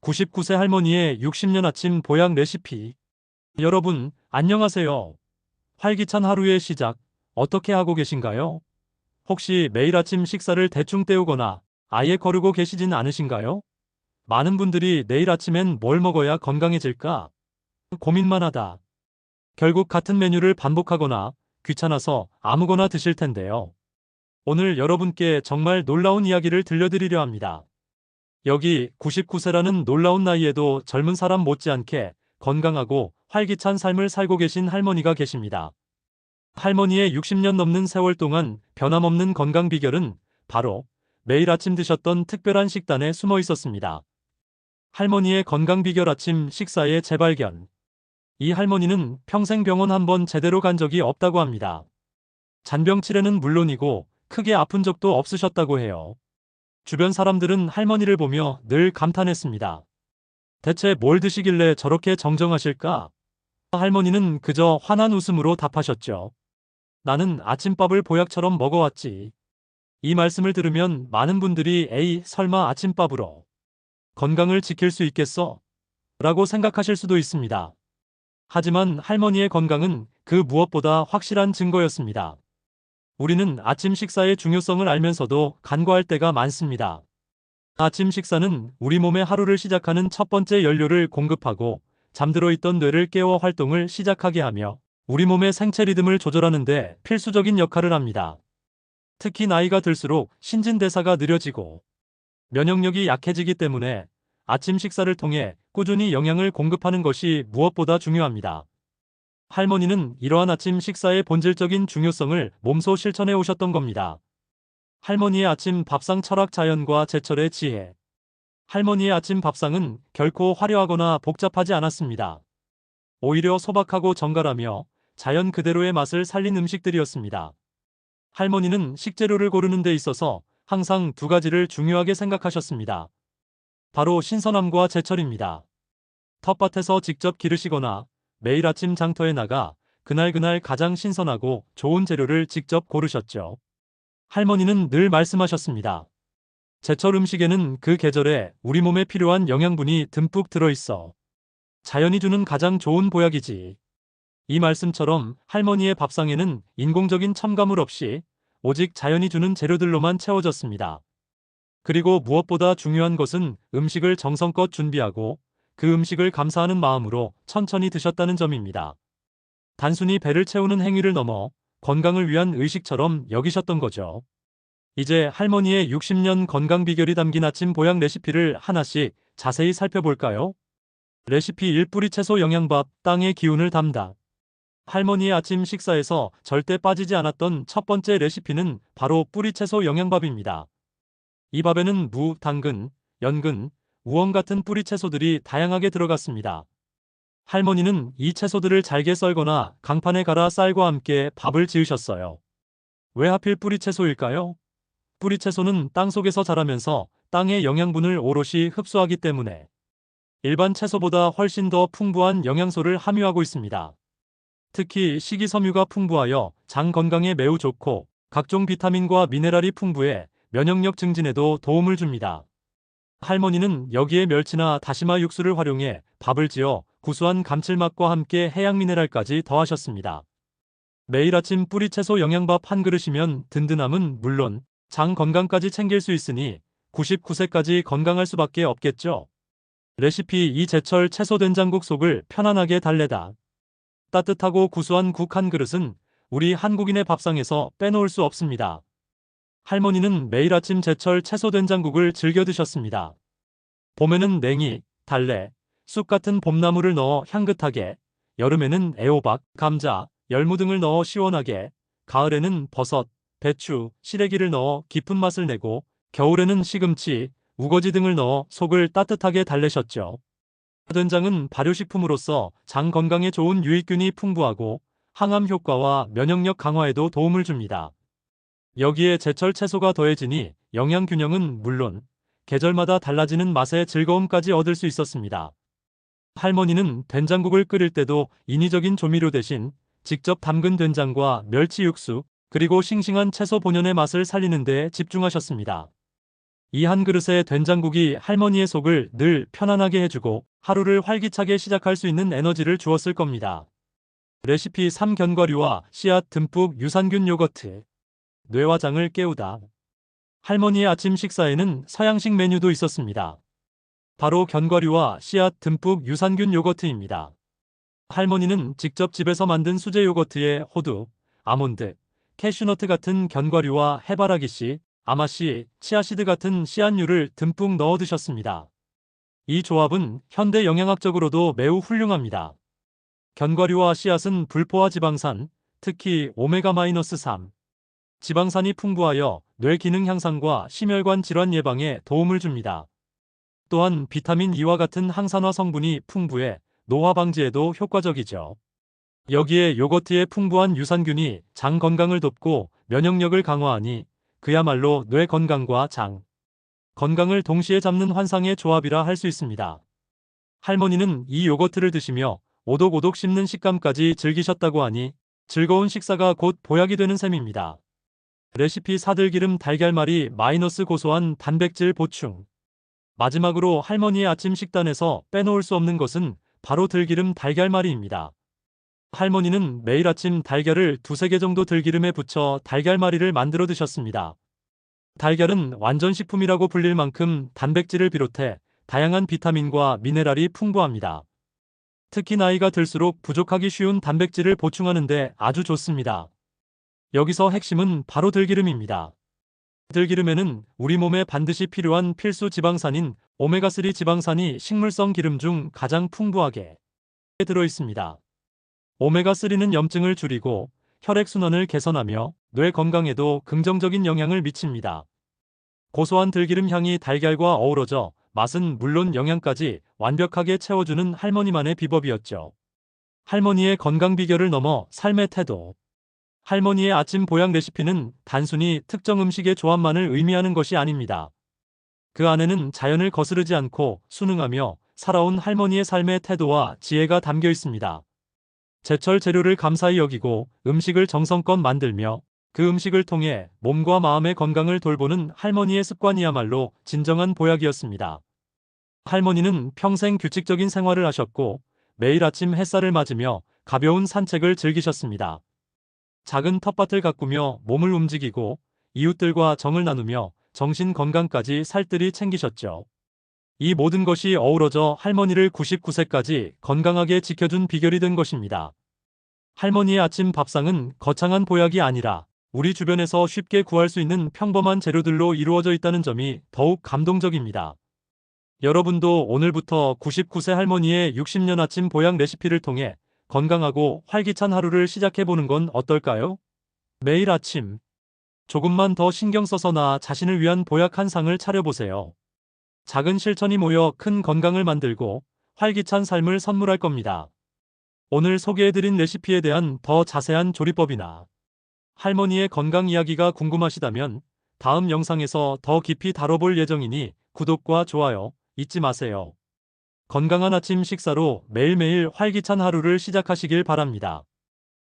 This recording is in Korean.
99세 할머니의 60년 아침 보약 레시피. 여러분, 안녕하세요. 활기찬 하루의 시작, 어떻게 하고 계신가요? 혹시 매일 아침 식사를 대충 때우거나 아예 거르고 계시진 않으신가요? 많은 분들이 내일 아침엔 뭘 먹어야 건강해질까 고민만 하다. 결국 같은 메뉴를 반복하거나 귀찮아서 아무거나 드실 텐데요. 오늘 여러분께 정말 놀라운 이야기를 들려드리려 합니다. 여기 99세라는 놀라운 나이에도 젊은 사람 못지않게 건강하고 활기찬 삶을 살고 계신 할머니가 계십니다. 할머니의 60년 넘는 세월 동안 변함없는 건강 비결은 바로 매일 아침 드셨던 특별한 식단에 숨어 있었습니다. 할머니의 건강 비결 아침 식사의 재발견. 이 할머니는 평생 병원 한 번 제대로 간 적이 없다고 합니다. 잔병 치레는 물론이고 크게 아픈 적도 없으셨다고 해요. 주변 사람들은 할머니를 보며 늘 감탄했습니다. 대체 뭘 드시길래 저렇게 정정하실까? 할머니는 그저 환한 웃음으로 답하셨죠. 나는 아침밥을 보약처럼 먹어왔지. 이 말씀을 들으면 많은 분들이 에이, 설마 아침밥으로 건강을 지킬 수 있겠어? 라고 생각하실 수도 있습니다. 하지만 할머니의 건강은 그 무엇보다 확실한 증거였습니다. 우리는 아침 식사의 중요성을 알면서도 간과할 때가 많습니다. 아침 식사는 우리 몸의 하루를 시작하는 첫 번째 연료를 공급하고 잠들어 있던 뇌를 깨워 활동을 시작하게 하며 우리 몸의 생체 리듬을 조절하는 데 필수적인 역할을 합니다. 특히 나이가 들수록 신진대사가 느려지고 면역력이 약해지기 때문에 아침 식사를 통해 꾸준히 영양을 공급하는 것이 무엇보다 중요합니다. 할머니는 이러한 아침 식사의 본질적인 중요성을 몸소 실천해 오셨던 겁니다. 할머니의 아침 밥상 철학 자연과 제철의 지혜. 할머니의 아침 밥상은 결코 화려하거나 복잡하지 않았습니다. 오히려 소박하고 정갈하며 자연 그대로의 맛을 살린 음식들이었습니다. 할머니는 식재료를 고르는 데 있어서 항상 두 가지를 중요하게 생각하셨습니다. 바로 신선함과 제철입니다. 텃밭에서 직접 기르시거나 매일 아침 장터에 나가 그날 가장 신선하고 좋은 재료를 직접 고르셨죠. 할머니는 늘 말씀하셨습니다. 제철 음식에는 그 계절에 우리 몸에 필요한 영양분이 듬뿍 들어있어. 자연이 주는 가장 좋은 보약이지. 이 말씀처럼 할머니의 밥상에는 인공적인 첨가물 없이 오직 자연이 주는 재료들로만 채워졌습니다. 그리고 무엇보다 중요한 것은 음식을 정성껏 준비하고 그 음식을 감사하는 마음으로 천천히 드셨다는 점입니다. 단순히 배를 채우는 행위를 넘어 건강을 위한 의식처럼 여기셨던 거죠. 이제 할머니의 60년 건강 비결이 담긴 아침 보약 레시피를 하나씩 자세히 살펴볼까요? 레시피 1. 뿌리채소 영양밥, 땅의 기운을 담다. 할머니의 아침 식사에서 절대 빠지지 않았던 첫 번째 레시피는 바로 뿌리채소 영양밥입니다. 이 밥에는 무, 당근, 연근, 우엉 같은 뿌리채소들이 다양하게 들어갔습니다. 할머니는 이 채소들을 잘게 썰거나 강판에 갈아 쌀과 함께 밥을 지으셨어요. 왜 하필 뿌리채소일까요? 뿌리채소는 땅속에서 자라면서 땅의 영양분을 오롯이 흡수하기 때문에 일반 채소보다 훨씬 더 풍부한 영양소를 함유하고 있습니다. 특히 식이섬유가 풍부하여 장 건강에 매우 좋고 각종 비타민과 미네랄이 풍부해 면역력 증진에도 도움을 줍니다. 할머니는 여기에 멸치나 다시마 육수를 활용해 밥을 지어 구수한 감칠맛과 함께 해양 미네랄까지 더하셨습니다. 매일 아침 뿌리채소 영양밥 한 그릇이면 든든함은 물론 장 건강까지 챙길 수 있으니 99세까지 건강할 수밖에 없겠죠. 레시피 2. 제철 채소 된장국 속을 편안하게 달래다. 따뜻하고 구수한 국 한 그릇은 우리 한국인의 밥상에서 빼놓을 수 없습니다. 할머니는 매일 아침 제철 채소 된장국을 즐겨 드셨습니다. 봄에는 냉이, 달래, 쑥 같은 봄나물을 넣어 향긋하게, 여름에는 애호박, 감자, 열무 등을 넣어 시원하게, 가을에는 버섯, 배추, 시래기를 넣어 깊은 맛을 내고, 겨울에는 시금치, 우거지 등을 넣어 속을 따뜻하게 달래셨죠. 된장은 발효식품으로서 장 건강에 좋은 유익균이 풍부하고 항암 효과와 면역력 강화에도 도움을 줍니다. 여기에 제철 채소가 더해지니 영양 균형은 물론 계절마다 달라지는 맛의 즐거움까지 얻을 수 있었습니다. 할머니는 된장국을 끓일 때도 인위적인 조미료 대신 직접 담근 된장과 멸치 육수, 그리고 싱싱한 채소 본연의 맛을 살리는 데 집중하셨습니다. 이 한 그릇의 된장국이 할머니의 속을 늘 편안하게 해주고 하루를 활기차게 시작할 수 있는 에너지를 주었을 겁니다. 레시피 3. 견과류와 씨앗 듬뿍 유산균 요거트. 뇌화장을 깨우다. 할머니의 아침 식사에는 서양식 메뉴도 있었습니다. 바로 견과류와 씨앗 듬뿍 유산균 요거트입니다. 할머니는 직접 집에서 만든 수제 요거트에 호두, 아몬드, 캐슈너트 같은 견과류와 해바라기씨, 아마씨, 치아씨드 같은 씨앗류를 듬뿍 넣어 드셨습니다. 이 조합은 현대 영양학적으로도 매우 훌륭합니다. 견과류와 씨앗은 불포화 지방산, 특히 오메가-3 지방산이 풍부하여 뇌 기능 향상과 심혈관 질환 예방에 도움을 줍니다. 또한 비타민 E와 같은 항산화 성분이 풍부해 노화 방지에도 효과적이죠. 여기에 요거트의 풍부한 유산균이 장 건강을 돕고 면역력을 강화하니 그야말로 뇌 건강과 장 건강을 동시에 잡는 환상의 조합이라 할 수 있습니다. 할머니는 이 요거트를 드시며 오독오독 씹는 식감까지 즐기셨다고 하니 즐거운 식사가 곧 보약이 되는 셈입니다. 레시피 4. 들기름 달걀말이 마이너스 고소한 단백질 보충. 마지막으로 할머니의 아침 식단에서 빼놓을 수 없는 것은 바로 들기름 달걀말이입니다. 할머니는 매일 아침 달걀을 2~3개 정도 들기름에 부쳐 달걀말이를 만들어 드셨습니다. 달걀은 완전식품이라고 불릴 만큼 단백질을 비롯해 다양한 비타민과 미네랄이 풍부합니다. 특히 나이가 들수록 부족하기 쉬운 단백질을 보충하는 데 아주 좋습니다. 여기서 핵심은 바로 들기름입니다. 들기름에는 우리 몸에 반드시 필요한 필수 지방산인 오메가3 지방산이 식물성 기름 중 가장 풍부하게 들어 있습니다. 오메가3는 염증을 줄이고 혈액순환을 개선하며 뇌 건강에도 긍정적인 영향을 미칩니다. 고소한 들기름 향이 달걀과 어우러져 맛은 물론 영양까지 완벽하게 채워주는 할머니만의 비법이었죠. 할머니의 건강 비결을 넘어 삶의 태도. 할머니의 아침 보양 레시피는 단순히 특정 음식의 조합만을 의미하는 것이 아닙니다. 그 안에는 자연을 거스르지 않고 순응하며 살아온 할머니의 삶의 태도와 지혜가 담겨 있습니다. 제철 재료를 감사히 여기고 음식을 정성껏 만들며 그 음식을 통해 몸과 마음의 건강을 돌보는 할머니의 습관이야말로 진정한 보약이었습니다. 할머니는 평생 규칙적인 생활을 하셨고 매일 아침 햇살을 맞으며 가벼운 산책을 즐기셨습니다. 작은 텃밭을 가꾸며 몸을 움직이고 이웃들과 정을 나누며 정신 건강까지 살뜰히 챙기셨죠. 이 모든 것이 어우러져 할머니를 99세까지 건강하게 지켜준 비결이 된 것입니다. 할머니의 아침 밥상은 거창한 보약이 아니라 우리 주변에서 쉽게 구할 수 있는 평범한 재료들로 이루어져 있다는 점이 더욱 감동적입니다. 여러분도 오늘부터 99세 할머니의 60년 아침 보양 레시피를 통해 건강하고 활기찬 하루를 시작해보는 건 어떨까요? 매일 아침 조금만 더 신경 써서 나 자신을 위한 보약 한 상을 차려보세요. 작은 실천이 모여 큰 건강을 만들고 활기찬 삶을 선물할 겁니다. 오늘 소개해드린 레시피에 대한 더 자세한 조리법이나 할머니의 건강 이야기가 궁금하시다면 다음 영상에서 더 깊이 다뤄볼 예정이니 구독과 좋아요 잊지 마세요. 건강한 아침 식사로 매일매일 활기찬 하루를 시작하시길 바랍니다.